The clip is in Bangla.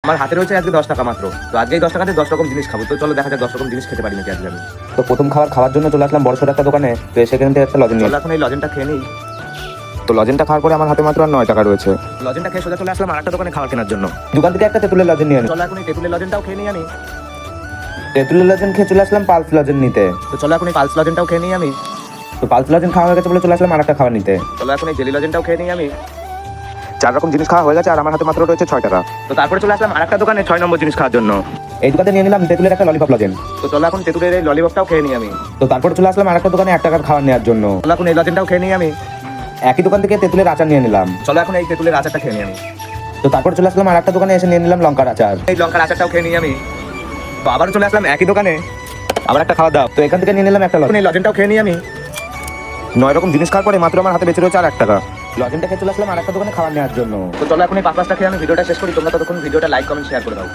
আমার হাতে রয়েছে আজকে 10 টাকা মাত্র। তো আজকে এই 10 টাকাতে 10 রকম জিনিস খাবো। তো চলো দেখা যাক 10 রকম জিনিস খেতে পারি নাকি আজকে আমি। তো প্রথম খাওয়ার জন্য চলে আসলাম বড়সড় একটা দোকানে। তো সেখান থেকে একটা লজেন নিয়ে চলো এখন এই লজেনটা খেয়ে নিই। তো লজেনটা খাওয়ার পরে আমার হাতে মাত্র আর 9 টাকা রয়েছে। লজেনটা খেয়ে সোজা চলে আসলাম আরেকটা দোকানে খাবার কেনার জন্য। দোকান থেকে একটা তেঁতুলের লজেন নিয়ে আনি। চলো এখন এই তেঁতুলের লজেনটাও খেয়ে নিই আমি। তেঁতুলের লজেন খেয়ে চলে আসলাম পালস লজেন নিতে। তো চলো এখন এই পালস লজেনটাও খেয়ে নিই আমি। তো পালস লজেন খাওয়া হয়ে গেছে বলে চলে আসলাম আরেকটা খাবার নিতে। চলো এখন এই জেলি লজেনটাও খেয়ে নিই আমি। 4 রকম জিনিস খাওয়া হয়ে গেছে আর আমার হাতে মাত্র রয়েছে 6 টাকা। তো তারপরে চলে আসলাম আরেকটা দোকানে 6 নম্বর জিনিস খাওয়ার জন্য। এই দোকানে নিয়ে নিলাম তেঁতুলের একটা ললিপপ লজেন। তো চলো এখন তেঁতুলের এই ললিপপটাও খেয়ে নিই আমি। তো তারপরে চলে আসলাম আরেকটা দোকানে 1 টাকার খাবার নেওয়ার জন্য। চলো এখন এই লজেনটাও খেয়ে নিই আমি। একই দোকান থেকে তেঁতুলের আচার নিয়ে নিলাম। চলো এখন এই তেঁতুলের আচারটা খেয়ে নিই আমি। তো তারপর চলে আসলাম আরেকটা দোকানে এসে নিয়ে নিলাম লঙ্কার আচার। এই লঙ্কার আচারটাও খেয়ে নিই আমি। তো আবার চলে আসলাম একই দোকানে আবার একটা খাওয়া দাও। তো এখান থেকে নিয়ে নিলাম একটা এখন এই লজেনটাও খেয়ে নিই আমি। 9 রকম জিনিস খাওয়ার পরে মাত্র আমার হাতে বেঁচে রয়েছে আর 1 টাকা। লজেনটা খেয়ে চলে আসলাম আরেকটা দোকানে খাবার নেওয়ার জন্য। তো চলো এখন এই 5-5টা খেয়ে আমি ভিডিওটা শেষ করি। তোমরা ততক্ষণ ভিডিওটা লাইক কমেন্ট শেয়ার করে দাও।